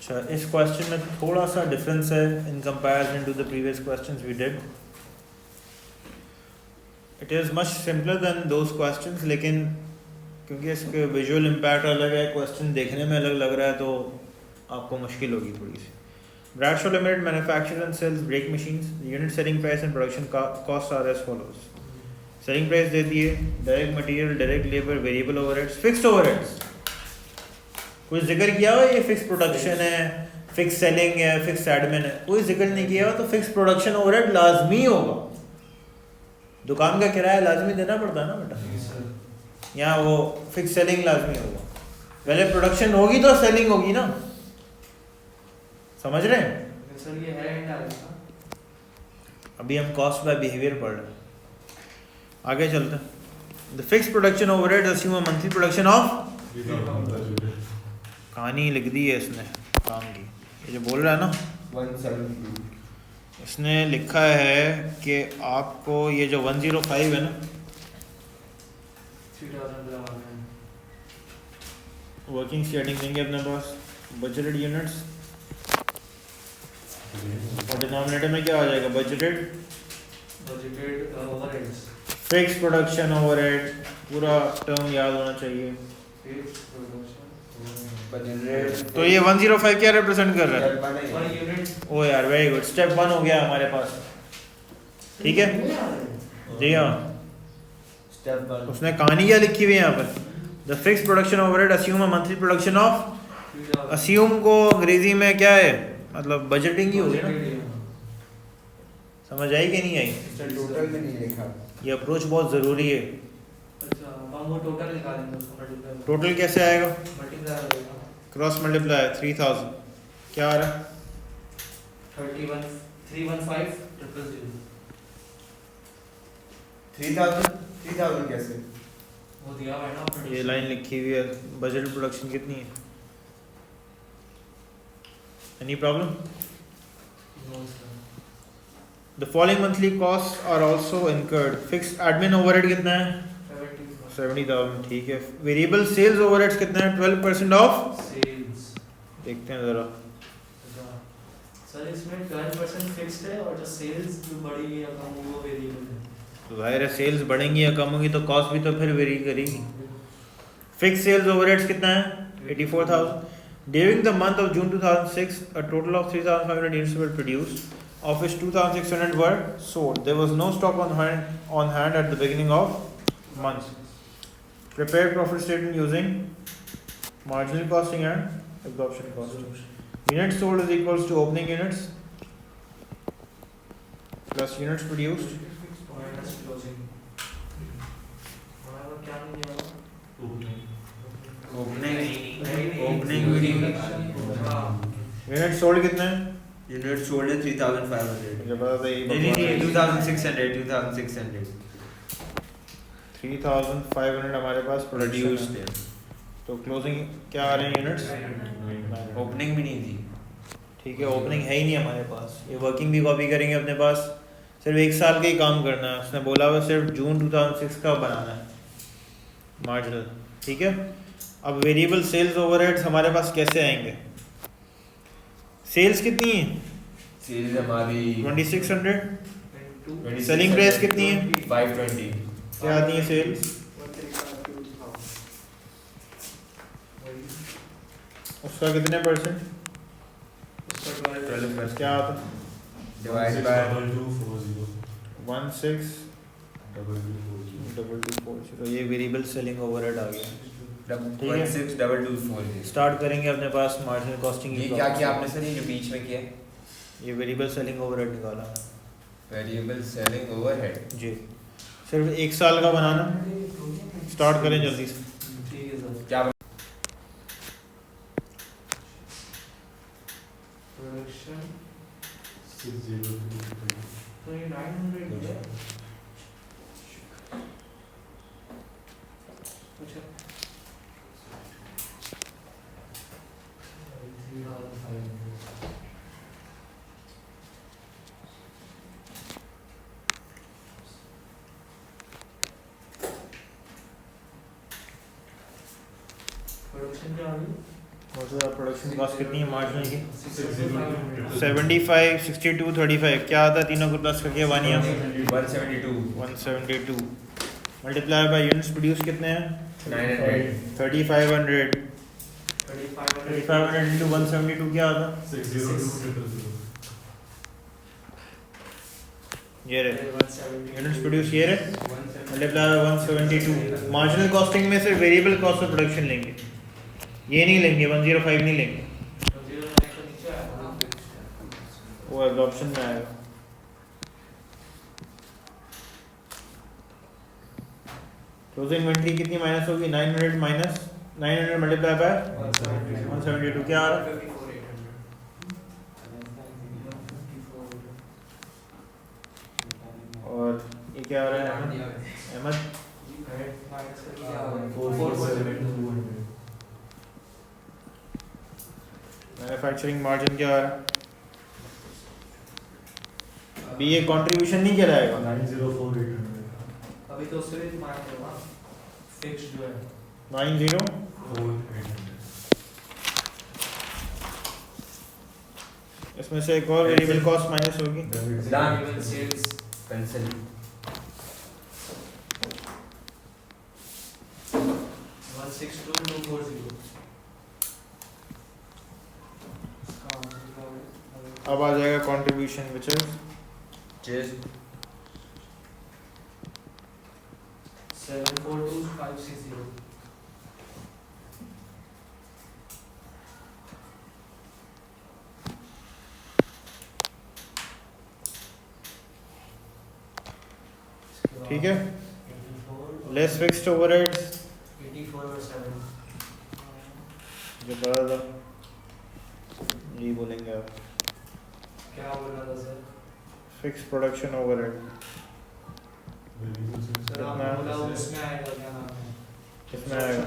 अच्छा, इस क्वेश्चन में थोड़ा सा डिफरेंस है in comparison to the previous questions we did. It is much simpler than those questions, लेकिन क्योंकि इसके विजुअल इम्पैक्ट अलग है, क्वेश्चन देखने में अलग लग रहा है, तो आपको मुश्किल होगी थोड़ी सी. Bradshaw Limited manufactures and sells brake machines. The unit selling price and production costs are as follows. Selling price दे दिए, direct material, direct labor, variable overheads, fixed overheads. कोई जिक्र किया हुआ ये फिक्स प्रोडक्शन है, फिक्स सेलिंग है, fix admin है, कोई जिक्र नहीं किया हुआ. तो फिक्स प्रोडक्शन ओवरहेड लाजमी होगा. दुकान का किराया लाजमी देना पड़ता है ना बेटा. यहाँ वो फिक्स सेलिंग लाजमी होगा. पहले प्रोडक्शन होगी तो सेलिंग होगी ना. समझ रहे हैं सर? ये है अभी हम कॉस्ट बाय बिहेवियर पढ़ रहे हैं. आगे चलते हैं. The fix production overhead assume a monthly production of. कहानी लिख दी है इसने काम की. ये जो बोल रहा है ना 172, इसने लिखा है कि आपको ये जो 105 है ना, 3000 वर्किंग स्टेटिंग देंगे अपने पास, बजटेड यूनिट्स, और डिनोमिनेटर में क्या आ जाएगा? Budgeted overheads, fix production overhead. पूरा टर्म याद होना चाहिए. तो ये 105 क्या रिप्रेजेंट कर रहा है? Per unit. ओ यार वेरी गुड. स्टेप 1 हो गया हमारे पास. ठीक है जी हाँ. स्टेप 1. उसने कहानी क्या लिखी हुई है यहाँ पर? The fix production overhead assume a monthly production of. Assume को अंग्रेजी में क्या है? मतलब बजटिंग ही होगी ना. समझ आई कि नहीं आई? टोटल में नहीं लिखा. ये अप्रोच बहुत ज़रूरी है. अच्छा, हम वो टोटल निकाल देंगे, उसको मल्टीप्लाई. टोटल कैसे आएगा? मल्टीप्लाई हो जाएगा. क्रॉस मल्टीप्लाई 3000 क्या आ रहा है? 31 315 000. 3000 कैसे? वो दिया हुआ है ना. ये लाइन लिखी हुई है. बजट प्रोडक्शन कितनी है? Any problem? No sir. The following monthly cost are also incurred. Fix admin overhead कितना है? 70,000. ठीक है. वेरिएबल सेल्स ओवरहेड्स कितना है? 12% ऑफ सेल्स. देखते हैं ज़रा. सर इसमें 12% फिक्स्ड है और जो सेल्स जो बढ़ेगी या कम होगी वो वेरिएबल है. तो जाहिर है सेल्स बढ़ेंगी या कम होगी तो कॉस्ट भी तो फिर वेरी करेगी. फिक्स सेल्स ओवरहेड्स कितना है? 84,000. During the month of June 2006 a total of 3,500 units were produced, of which 2,600 were sold. There was no stock on hand at the beginning of month. Prepare profit statement using marginal costing and absorption costing. Units sold is equals to opening units plus units produced minus closing. हमारा क्या नहीं है? Opening unit sold कितने हैं? Unit sold है 3500. मुझे पता था यही नहीं बकवास है. 2600. 3,500 हमारे पास प्रोड्यूस्ड प्रोड्यूस्ड. है. तो क्लोजिंग क्या आ रहे हैं यूनिट्स? ओपनिंग भी नहीं थी. ठीक है. ओपनिंग है ही नहीं हमारे पास. ये वर्किंग भी कॉपी करेंगे अपने पास. सिर्फ 1 साल का ही काम करना है. उसने बोला हुआ सिर्फ जून 2006 का बनाना है मार्जिनल. ठीक है. अब वेरिएबल सेल्स ओवरहेड्स हमारे पास कैसे आएंगे? सेल्स कितनी है? सेल्स हमारी 2600. सेलिंग प्राइस कितनी है? 520. क्या आती है सेल्स? उसका कितने परसेंट? 12% क्या आता है? Divide by 162240. ये वेरिएबल सेलिंग ओवरहेड आ गया. 162240. स्टार्ट करेंगे अपने पास मार्जिनल कॉस्टिंग. ये क्या किया आपने सर? ये जो बीच में किया ये वेरिएबल सेलिंग ओवरहेड निकाला वेरिएबल सेलिंग ओवरहेड. जी. सिर्फ 1 साल का बनाना. स्टार्ट करें जल्दी से. ठीक है सर. क्या प्रोडक्शन तो ये 900 है. अच्छा 3,500. प्रोडक्शन क्या आ गई? प्रोडक्शन कॉस्ट कितनी है मार्जिनल की? 6,500 75, 62, 35 क्या आता है तीनों को प्लस करके 172 172 मल्टीप्लाई बाय यूनिट्स प्रोड्यूस कितने हैं? 900 3500 3,500 into 172 क्या आता? 602 ये रहे यूनिट्स प्रोड्यूस ये रहे मल्टीप्लाई बाय 172 मार्जिनल कॉस्टिंग में से वेरिएबल कॉस्ट ऑफ प्रोडक्शन लेंगे, ये नहीं लेंगे 105 नहीं लेंगे, वो एब्जॉर्प्शन में आएगा। क्लोजिंग इन्वेंटरी कितनी माइनस होगी? 900 माइनस 900 मल्टीप्लाई बाय 172 क्या आ रहा है? और ये क्या आ रहा है अहमद? मैन्युफैक्चरिंग मार्जिन क्या आ रहा है? अभी ये कंट्रीब्यूशन नहीं कहलाएगा, 904,800 अभी तो सिर्फ मान लो ना फिक्स जो है 90 इसमें से एक और वेरिएबल कॉस्ट माइनस होगी। Done. सेल्स pencil 162,240 अब आ जाएगा कंट्रीब्यूशन विच इज just 742,560 ठीक है। लेस फिक्स्ड ओवरहेड्स 84 और 7 जो बड़ा था यही बोलेंगे आप। क्या बोला था sir? Fix production overhead sir आप कितना? बोला उसमें आएगा क्या नाम है? किसमें आएगा?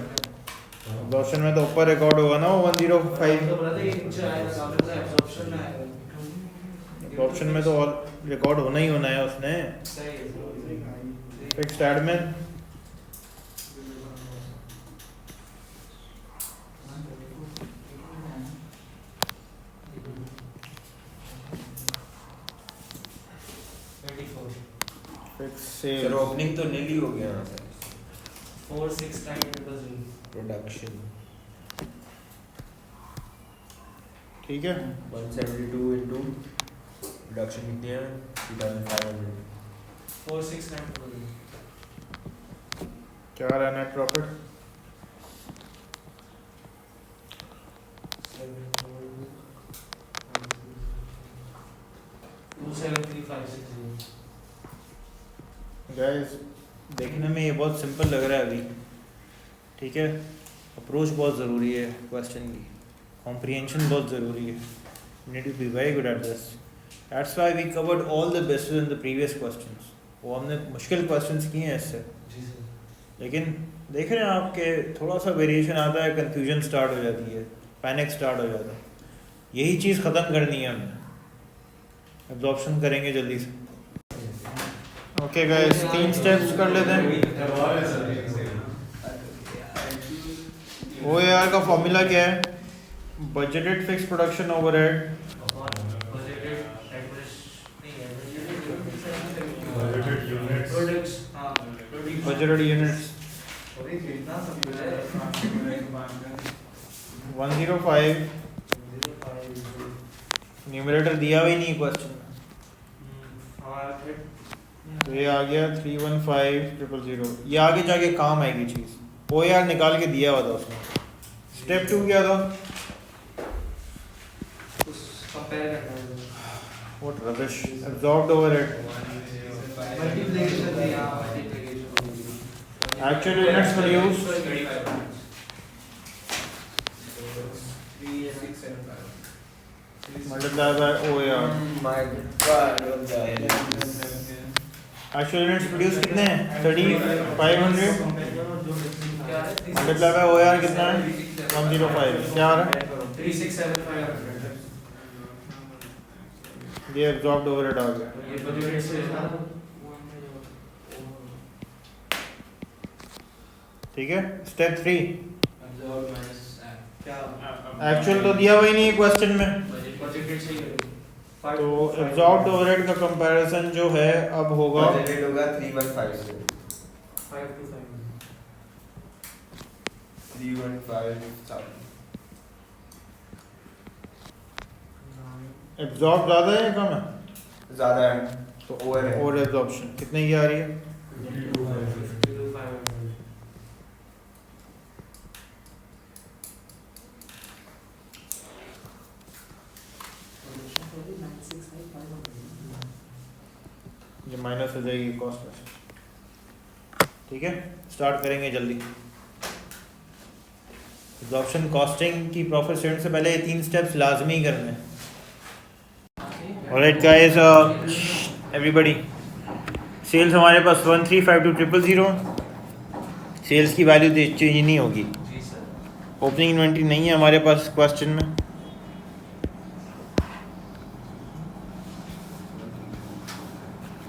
एब्जॉर्प्शन में तो ऊपर रिकॉर्ड होगा ना वो 105। तो बोला था ये नीचे आएगा, आपने बोला एब्जॉर्प्शन में आएगा। एब्जॉर्प्शन में तो रिकॉर्ड होना ही होना है उसने। सही है fixed admin fix sir sale opening तो नीली हो गया ना सर 469,000 प्रोडक्शन ठीक है। 172 into प्रोडक्शन कितनी है 3500 469,000 क्या रहा नेट प्रॉफिट? 273,560 गाइस देखने में ये बहुत सिंपल लग रहा है अभी, ठीक है। अप्रोच बहुत ज़रूरी है क्वेश्चन की, कॉम्प्रिहेंशन बहुत ज़रूरी है। Need to be very good at this. That's why we covered all the best in the previous questions. वो हमने मुश्किल क्वेश्चंस किए हैं इससे, जी सर। लेकिन देख रहे हैं आपके थोड़ा सा वेरिएशन आता है, कंफ्यूजन स्टार्ट हो जाती है, पैनिक स्टार्ट हो जाता है। यही चीज़ ख़त्म करनी है हमने। एब्जॉर्प्शन करेंगे जल्दी से। ओके गाइस 3 स्टेप्स कर लेते हैं। OAR का फॉर्मूला क्या है? Budgeted fix production overhead budgeted units 105 numerator दिया हुआ ही नहीं क्वेश्चन में, तो ये आ गया 315,000। ये आगे जाके काम आएगी चीज़। OAR निकाल के दिया हुआ था उसने। स्टेप 2 क्या था? What rubbish. Absorbed overhead. Actual units produced multiplied by OAR. my god what the hell is this? Actual units produced कितने हैं? 3,500 multiplied by OAR कितना है? 105। क्या आ रहा है? 3,675 ये absorbed overhead आ गया। ये बजट से ना ठीक है। स्टेप 3 क्या एक्चुअल तो दिया हुआ ही नहीं है क्वेश्चन में, बजटेड से ही करेंगे तो एब्जॉर्ब्ड ओवरहेड का कंपैरिजन जो है अब होगा बजटेड होगा 315 से 5 to 5 315,000 एब्जॉर्ब ज़्यादा है या कम है? ज़्यादा है तो ओवर है और एब्जॉर्प्शन कितने की आ रही है? 5 ये माइनस हो जाएगी कॉस्ट में से। ठीक है, स्टार्ट करेंगे जल्दी। एब्जॉर्प्शन कॉस्टिंग की प्रॉफिट स्टेटमेंट से पहले ये 3 स्टेप्स लाजमी करने हैं। ऑलराइट गाइस, एवरीबॉडी, सेल्स हमारे पास 1352000, सेल्स की वैल्यू चेंज नहीं होगी। जी सर। ओपनिंग इन्वेंट्री नहीं है हमारे पास क्वेश्चन में,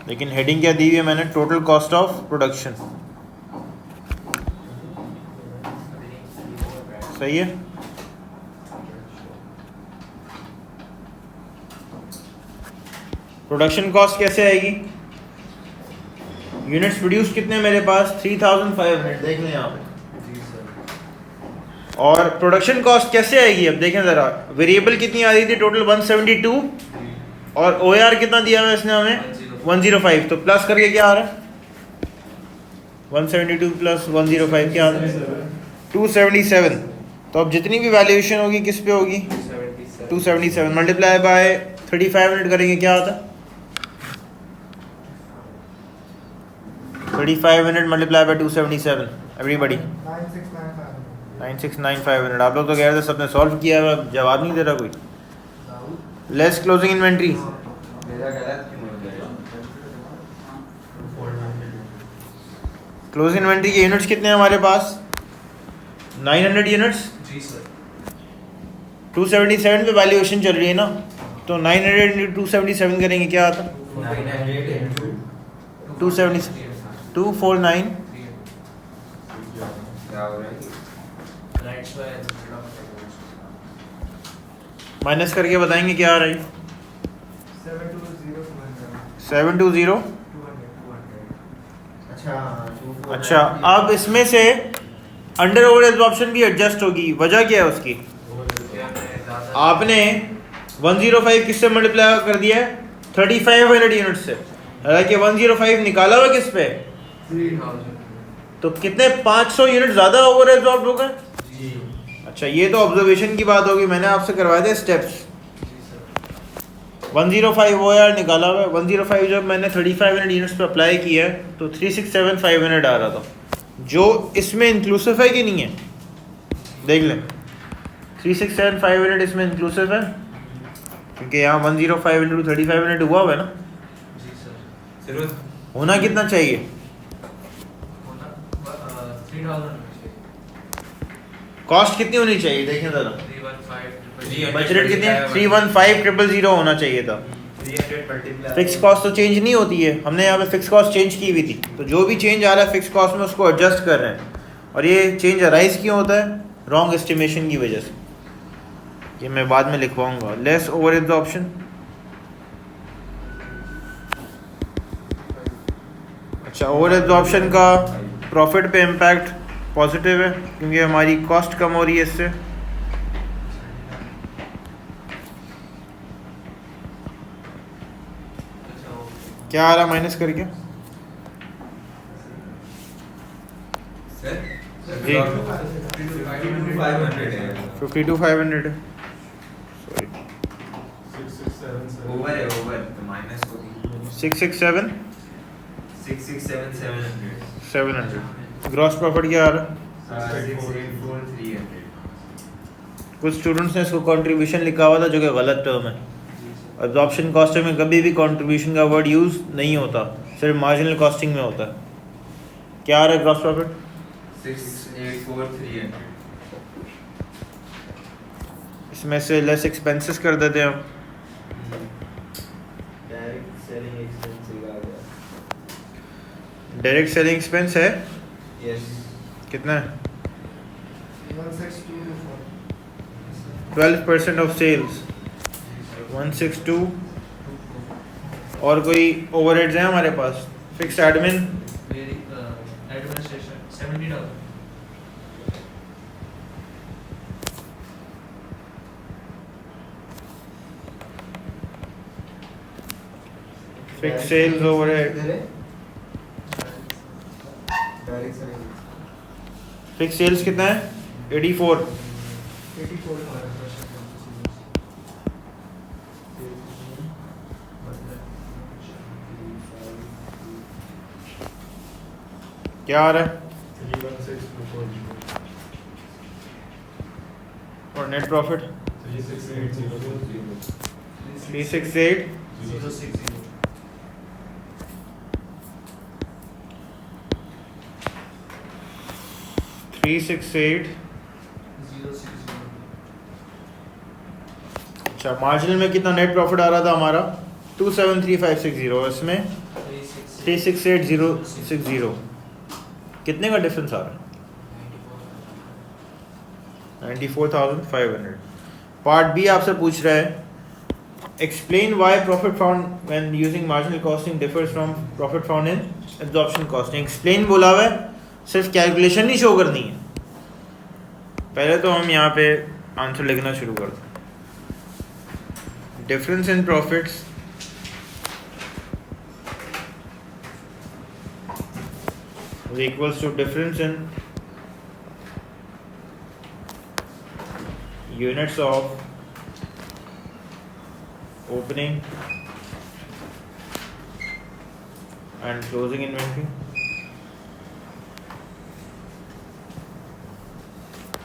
लेकिन हेडिंग क्या दी हुई है मैंने? Total cost of production. सही है। प्रोडक्शन कॉस्ट कैसे आएगी? यूनिट्स प्रोड्यूस कितने मेरे पास? 3500, देख लें यहाँ पे। जी सर। और प्रोडक्शन कॉस्ट कैसे आएगी? अब देखें ज़रा, वेरिएबल कितनी आ रही थी? टोटल 172, और OAR कितना दिया हुआ है इसने हमें? 105। तो प्लस करके क्या आ रहा है? 172 प्लस 105 क्या आ रहा है? 277। तो अब जितनी भी वैल्यूएशन होगी किस पे होगी? 277 मल्टीप्लाई बाय 3500 करेंगे, क्या आता है? 3500 मल्टीप्लाई बाय 277, एवरीबॉडी 969500। आप लोग तो कह रहे थे सबने सॉल्व किया है, जवाब नहीं दे रहा कोई। लेस क्लोजिंग इन्वेंट्री, मेरा गलत क्यों हो गया? क्लोजिंग इन्वेंट्री के यूनिट्स कितने हैं हमारे पास? 900 यूनिट्स। जी सर। 277 पे वैल्यूएशन चल रही है ना, तो 900 इंटू 277 करेंगे, क्या आता? 900 into 270 249 क्या हो रहा है? राइट बाय माइनस करके बताएंगे क्या आ रहा है? 720। अच्छा, अब इसमें से अंडर ओवर एब्जॉर्प्शन भी एडजस्ट होगी। वजह क्या है उसकी? आपने 105 किससे मल्टीप्लाई कर दिया है? 3500 यूनिट से। हालांकि 105 निकाला हुआ किस पे? 3000। तो कितने 500 यूनिट ज़्यादा ओवर एब्जॉर्ब हो गए। जी अच्छा, ये तो ऑब्जर्वेशन की बात होगी, मैंने आपसे करवाए थे स्टेप्स। जी सर। 105 वो यार निकाला हुआ है। 105 जब मैंने 3500 यूनिट्स पे अप्लाई किया है तो 367500 आ रहा था, जो इसमें इंक्लूसिव है कि नहीं है? देख लें, 367500 इसमें इंक्लूसिव है, क्योंकि यहाँ 105 इंटू 3500 हुआ हुआ है ना। जी सर। सिर्फ होना कितना चाहिए? होना 3000 कॉस्ट कितनी होनी चाहिए देखें ज़रा। 315 बजट कितनी है? 315000 होना चाहिए था। 300 मल्टीप्लाई फिक्स कॉस्ट तो चेंज नहीं होती है, हमने यहाँ पे फिक्स कॉस्ट चेंज की हुई थी, तो जो भी चेंज आ रहा है फिक्स कॉस्ट में उसको एडजस्ट कर रहे हैं। और ये चेंज अराइज क्यों होता है? रॉन्ग एस्टिमेशन की वजह से। ये मैं बाद में लिखवाऊंगा। लेस ओवर एब्जॉर्प्शन, अच्छा, ओवर एब्जॉर्प्शन का प्रॉफिट पे इम्पैक्ट पॉजिटिव है, क्योंकि हमारी कॉस्ट कम हो रही है इससे। क्या आ रहा माइनस करके? सर जी। 500 है 52500 है। सॉरी, 667 ओवर है ओवर तो माइनस होगी 667 667 700। ग्रॉस प्रॉफिट क्या आ रहा है? 684 कुछ स्टूडेंट्स ने इसको कंट्रीब्यूशन लिखा हुआ था, जो कि गलत टर्म है। एब्जॉर्प्शन कॉस्टिंग में कभी भी कंट्रीब्यूशन का वर्ड यूज़ नहीं होता, सिर्फ मार्जिनल कॉस्टिंग में होता है। क्या आ रहा है ग्रॉस प्रॉफिट? 684 इसमें से लेस एक्सपेंसेस कर देते हैं हम। डायरेक्ट सेलिंग एक्सपेंस आ गया डायरेक्ट सेलिंग एक्सपेंस है यस कितना है? 12% ऑफ सेल्स 162। और कोई ओवरहेड्स हैं हमारे पास? Fixed admin very administration $70। Fixed sales overhead direct selling fixed sales कितना है? 84। 84 क्या आ रहा है? 316,240. और नेट प्रॉफिट 368,040. 368 060 368। 060 अच्छा, मार्जिनल में कितना नेट प्रॉफिट आ रहा था हमारा? 273560, इसमें 368060। कितने का डिफरेंस आ रहा है? 94,500। पार्ट बी आपसे पूछ रहा है, explain why profit found when using marginal costing differs from profit found in absorption costing. Explain बोला हुआ है, सिर्फ कैलकुलेशन नहीं शो करनी है। पहले तो हम यहाँ पे आंसर लिखना शुरू करते हैं। Difference in profits is equals to difference in units of opening and closing inventory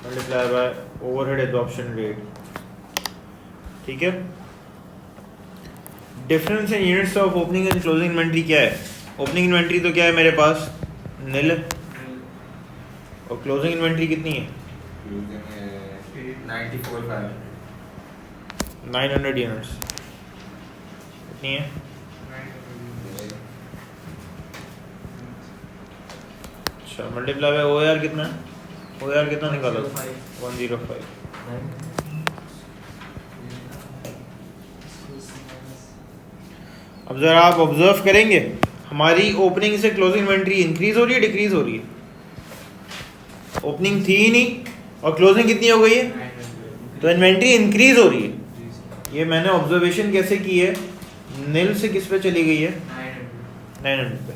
multiplied by overhead absorption rate। ठीक है, difference in units of opening and closing inventory क्या है? ओपनिंग इन्वेंट्री तो क्या है मेरे पास? नील। और क्लोजिंग इन्वेंट्री कितनी है? 900 यूनिट्स। कितनी है? अच्छा, मल्टीप्लाई बाय OAR कितना है? OAR कितना निकाला? 105। अब जरा आप ऑब्जर्व करेंगे, हमारी ओपनिंग से क्लोजिंग इन्वेंट्री इंक्रीज हो रही है, डिक्रीज हो रही है? ओपनिंग थी ही नहीं और क्लोजिंग कितनी हो गई है? तो इन्वेंट्री इंक्रीज हो रही है। ये मैंने ऑब्जर्वेशन कैसे की है? नील से किस पे चली गई है? 900 पे।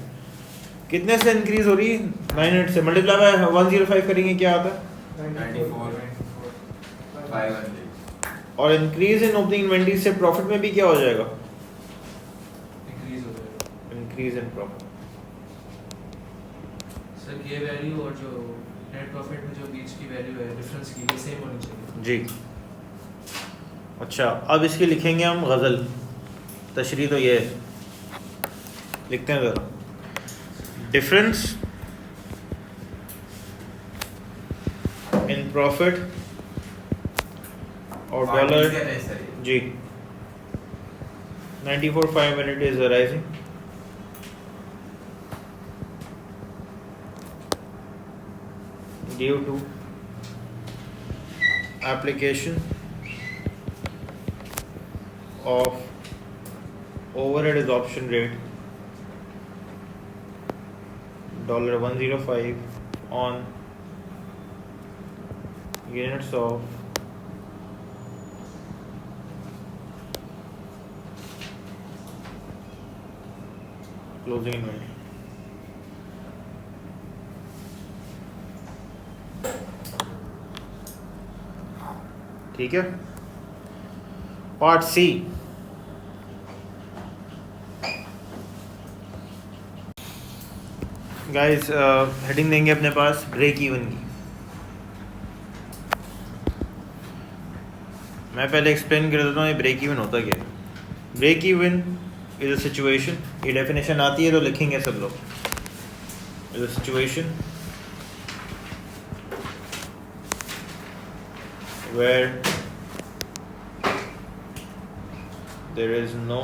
कितने से इंक्रीज हो रही है? 900 से। मल्टीप्लाई बाय 105 करेंगे, क्या आता है? 94,500। और इंक्रीज इन ओपनिंग इन्वेंट्री से प्रॉफिट में भी क्या हो जाएगा? Increase in profit. सर ये वैल्यू और जो नेट प्रॉफिट में जो बीच की वैल्यू है डिफरेंस की, ये सेम होनी चाहिए जी। अच्छा, अब इसकी लिखेंगे हम गज़ल। तशरीह तो ये है, लिखते हैं ज़रा। डिफरेंस इन प्रॉफिट और dollar ji 94,500 is arising due to application of overhead absorption rate $105 on units of closing inventory। ठीक है। पार्ट सी, गाइस हेडिंग देंगे अपने पास ब्रेक इवन की। मैं पहले एक्सप्लेन कर देता हूँ ये ब्रेक इवन होता क्या है। Break even is a situation, ये डेफिनेशन आती है तो लिखेंगे सब लोग। Is a situation where there is no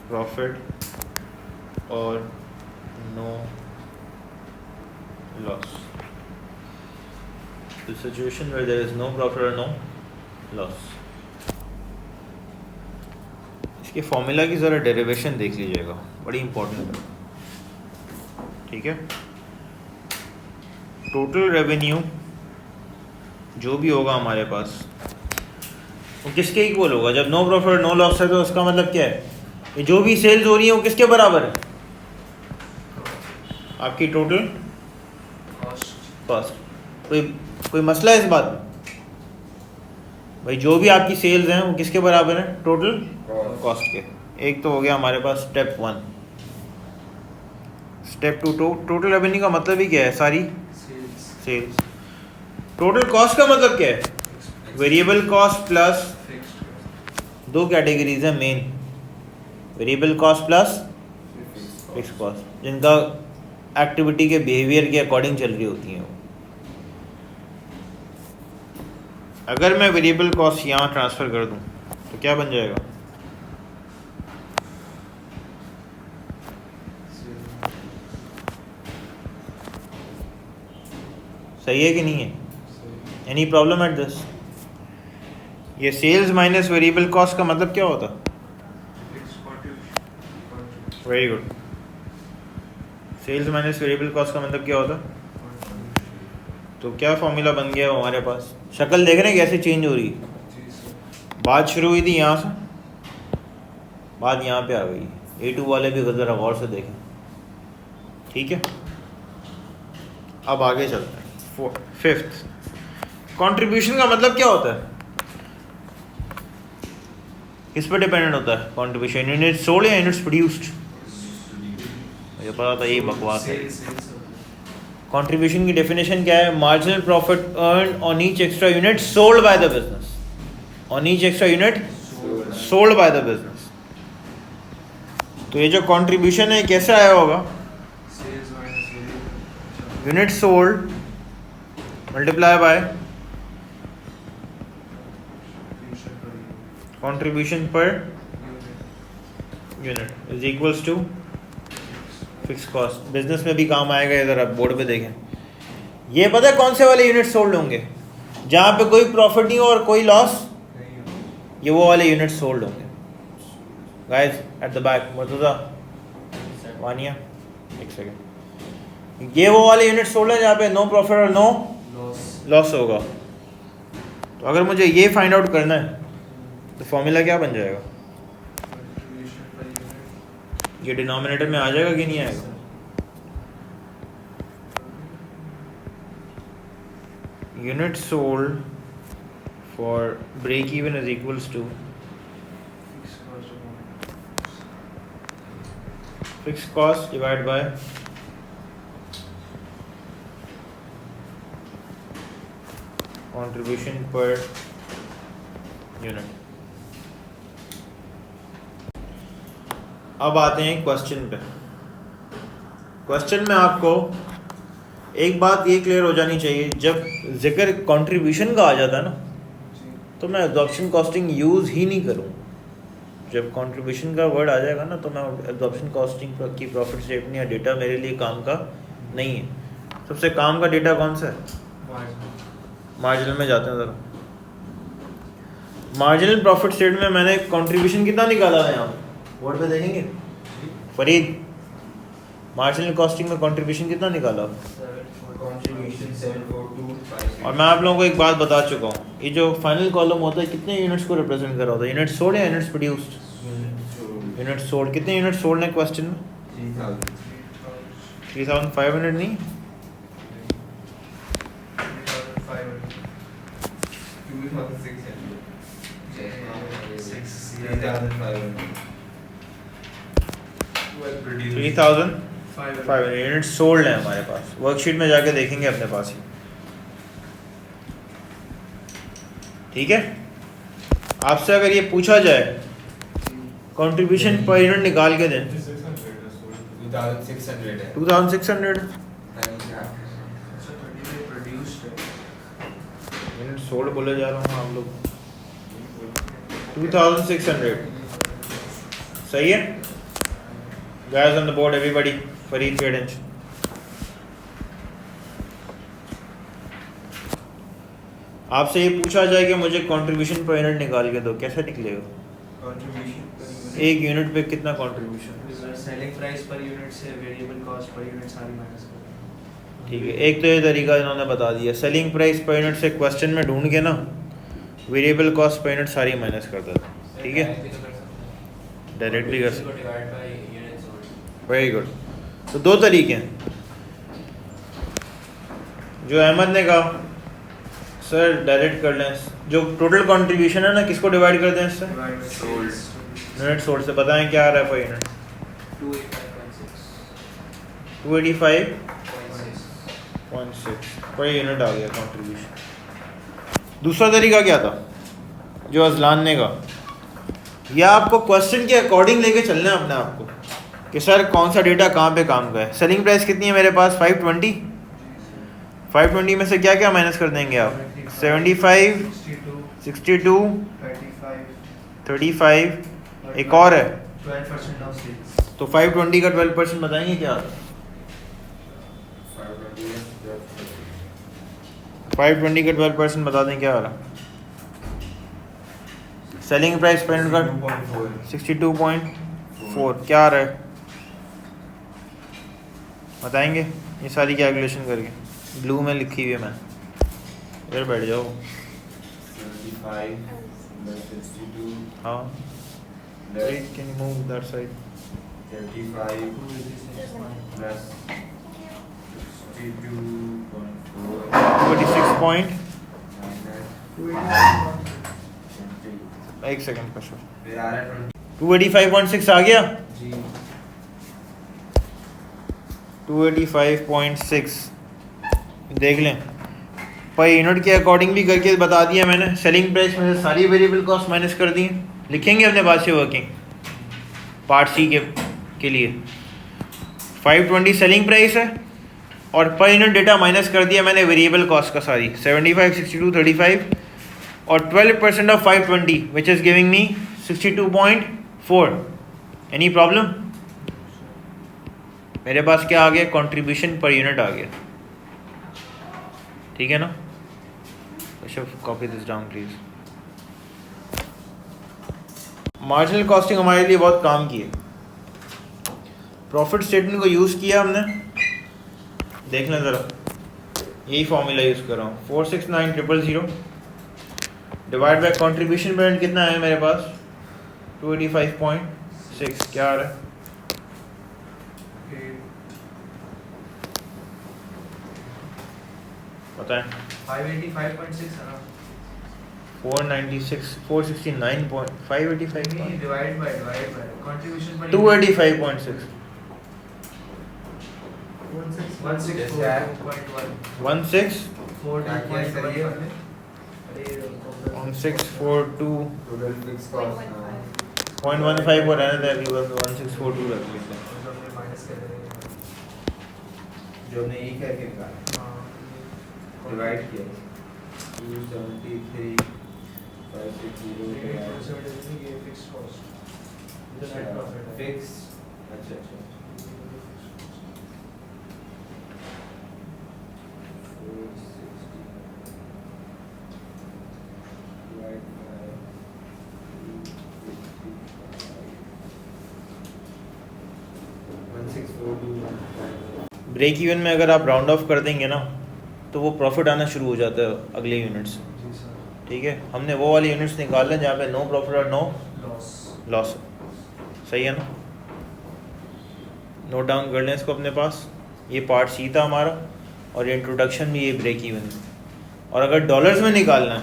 profit or no loss। the situation where there is no profit or no loss. इसके फॉर्मूला की ज़रा डेरिवेशन देख लीजिएगा, बड़ी इंपॉर्टेंट है. ठीक है, टोटल रेवेन्यू जो भी होगा हमारे पास वो किसके इक्वल होगा? जब नो प्रॉफिट और नो लॉस है तो उसका मतलब क्या है? ये जो भी सेल्स हो रही है वो किसके बराबर है? आपकी टोटल कॉस्ट. कोई मसला है इस बात में? भाई जो भी आपकी सेल्स हैं वो किसके बराबर है? टोटल कॉस्ट के. एक तो हो गया हमारे पास स्टेप 1. स्टेप 2, टोटल रेवेन्यू का मतलब ही क्या है? सारी सेल्स. टोटल कॉस्ट का मतलब क्या है? वेरिएबल कॉस्ट प्लस, दो कैटेगरीज हैं main, variable cost plus fix cost, जिनका एक्टिविटी के बिहेवियर के अकॉर्डिंग चल रही होती हैं. अगर मैं वेरिएबल कॉस्ट यहाँ ट्रांसफ़र कर दूँ तो क्या बन जाएगा? सही है कि नहीं है? Any problem at this? ये सेल्स माइनस वेरिएबल कॉस्ट का मतलब क्या होता? Very good. Sales minus variable cost का मतलब क्या होता? तो क्या फॉर्मूला बन गया हमारे पास? शक्ल देख रहे हैं कैसे चेंज हो रही है? बात शुरू हुई थी यहाँ से, बात यहाँ पे आ गई. A2 वाले भी ज़रा गौर से देखें. ठीक है, अब आगे चलते हैं. 5th, कंट्रीब्यूशन का मतलब क्या होता है? किस पर डिपेंडेंट होता है कंट्रीब्यूशन? यूनिट सोल्ड या यूनिट्स प्रोड्यूस्ड? मुझे पता था ये बकवास है. कंट्रीब्यूशन की डेफिनेशन क्या है? Marginal profit earn on each extra unit sold by the business. On each extra unit sold by the business. तो ये जो कंट्रीब्यूशन है कैसे आया होगा? Unit sold multiply by contribution per unit is equals to fix cost. Business में भी काम आएगा. इधर आप बोर्ड पे देखें. ये पता है कौन से वाले यूनिट सोल्ड होंगे? जहाँ पे कोई प्रॉफिट नहीं हो और कोई लॉस, ये वो वाले यूनिट सोल्ड होंगे. Guys at the back, Murtuza, Vania, एक सेकेंड. ये वो वाले यूनिट सोल्ड है जहाँ पे नो प्रॉफिट और नो लॉस होगा. तो अगर मुझे ये फाइंड आउट करना है तो फॉर्मूला क्या बन जाएगा? ये डिनोमिनेटर में आ जाएगा कि नहीं आएगा? Unit sold for break even is equals to fix cost divide by contribution per unit. अब आते हैं क्वेश्चन पे. क्वेश्चन में आपको एक बात ये क्लियर हो जानी चाहिए, जब जिक्र कंट्रीब्यूशन का आ जाता है ना तो मैं एब्जॉर्प्शन कॉस्टिंग यूज़ ही नहीं करूँ. जब कंट्रीब्यूशन का वर्ड आ जाएगा ना तो मैं एब्जॉर्प्शन कॉस्टिंग की प्रॉफिट स्टेटमेंट या डेटा मेरे लिए काम का नहीं है. सबसे काम का डेटा कौन सा है? मार्जिनल में जाते हैं ज़रा. मार्जिनल प्रॉफिट स्टेटमेंट में मैंने कंट्रीब्यूशन कितना निकाला है? यहाँ बोर्ड पे देखेंगे. फरीद, मार्जिनल कॉस्टिंग में कंट्रीब्यूशन कितना निकाला? Contribution 74256. और मैं आप लोगों को एक बात बता चुका हूँ, ये जो फाइनल कॉलम होता है कितने यूनिट्स को रिप्रेजेंट कर रहा होता है? यूनिट सोल्ड या यूनिट्स प्रोड्यूस्ड? Unit sold. कितने यूनिट सोल्ड है क्वेश्चन में? 3500 नहीं, 3500 यूनिट सोल्ड है हमारे पास. वर्कशीट में जाके देखेंगे अपने पास ही. ठीक है, आपसे अगर ये पूछा जाए कंट्रीब्यूशन पर यूनिट निकाल के दें, 2600 यूनिट सोल्ड बोले जा रहा हूँ आप लोग. 2600 सही है. Guys on the board, everybody, Fareed, pay attention. आपसे ये पूछा जाए कि मुझे कंट्रीब्यूशन पर यूनिट निकाल के दो, कैसे निकलेगा? कंट्रीब्यूशन एक यूनिट पे कितना contribution? Selling price per unit से वेरिएबल कॉस्ट पर यूनिट सारी माइनस कर। ठीक है, एक तो ये तरीका इन्होंने बता दिया, सेलिंग प्राइस पर यूनिट से क्वेश्चन में ढूंढ के ना वेरिएबल कॉस्ट पर यूनिट सारी माइनस कर देता। ठीक है, डायरेक्टली कर सकते, divide by unit sold. Very good. तो दो तरीके हैं। जो अहमद ने कहा सर डायरेक्ट कर लें, जो टोटल कंट्रीब्यूशन है ना किसको डिवाइड कर दें इससे? Divide by Sold. Unit sold से। बताएं क्या आ रहा है पर यूनिट? 285.6. 285.6 पर यूनिट आ गया कंट्रीब्यूशन। दूसरा तरीका क्या था जो अजलान ने कहा, या आपको क्वेश्चन के अकॉर्डिंग लेके चलना है अपने आप को कि सर कौन सा डेटा कहाँ पे काम का है। सेलिंग प्राइस कितनी है मेरे पास? 520। 520 में से क्या क्या माइनस कर देंगे आप? 75, 62, 35, एक और है 12% ऑफ सेल्स। तो 520 का 12% बताएंगे क्या आता है? 520 का 12% बता दें क्या आ रहा? सेलिंग प्राइस पर यूनिट का 62.4 क्या आ रहा है बताएंगे? ये सारी कैलकुलेशन करके ब्लू में लिखी हुई है, मैं इधर बैठ जाओ। 75 plus 62 हाँ, plus can you move that side? 35 plus 62.4 26 point, minus 20. एक सेकंड का शो, फिर आ रहा है 285.6 आ गया। जी 285.6 देख लें, पर यूनिट के अकॉर्डिंग भी करके बता दिया मैंने। सेलिंग प्राइस में से सारी वेरिएबल कॉस्ट माइनस कर दी। लिखेंगे अपने पास से वर्किंग पार्ट सी के लिए 520 सेलिंग प्राइस है और पर यूनिट डेटा माइनस कर दिया मैंने वेरिएबल कॉस्ट का सारी 75, 62, 35 और 12% of 520 which is giving me 62.4। Any problem? मेरे पास क्या आ गया? कंट्रीब्यूशन पर यूनिट आ गया। ठीक है ना? Copy this down please. Marginal costing हमारे लिए बहुत काम की है। प्रॉफिट स्टेटमेंट को यूज़ किया हमने, देख लें ज़रा, यही फॉर्मूला यूज़ कर रहा हूँ 469,000 divide by contribution per unit कितना है मेरे पास? 285.6 क्या आ रहा है? बताएं। 585.6 है ना? 496, 469.585 नहीं, डिवाइड बाय कंट्रीब्यूशन पर 285.6 1642.1 1642.15 total fixed cost now. और रहने दें, अभी 1642 रख लेते हैं। माइनस कर देंगे। जो हमने ये करके कहा डिवाइड किया 273 560 ये फिक्स्ड कॉस्ट इधर नेट प्रॉफिट है। फिक्स। अच्छा अच्छा 1642 ब्रेक इवन में अगर आप राउंड ऑफ कर देंगे ना तो वो प्रॉफिट आना शुरू हो जाता है अगले यूनिट से। जी सर। ठीक है, हमने वो वाली यूनिट्स निकाल लें जहाँ पे नो प्रॉफिट और नो लॉस। लॉस। सही है ना? नोट डाउन कर लें इसको अपने पास। ये पार्ट सी था हमारा और ये इंट्रोडक्शन भी ये ब्रेक इवन। और अगर डॉलर्स में निकालना है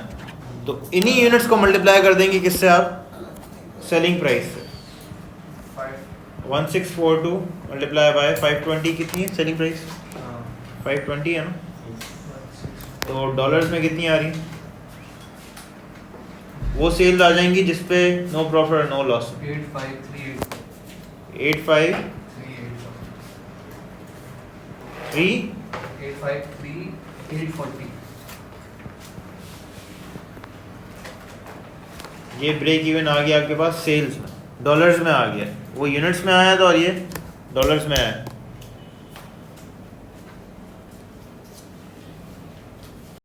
तो इन्हीं यूनिट्स को मल्टीप्लाई कर देंगे किससे? आप सेलिंग प्राइस से। 1642 मल्टीप्लाई बाय 520 कितनी है सेलिंग प्राइस? 520 है ना? तो डॉलर्स में कितनी आ रही है? वो सेल्स आ जाएंगी जिसपे नो प्रॉफिट और नो लॉस। 8538 840 ये ब्रेक इवन आ गया आपके पास सेल्स में, डॉलर्स में आ गया। वो यूनिट्स में आया था और ये डॉलर्स में आया।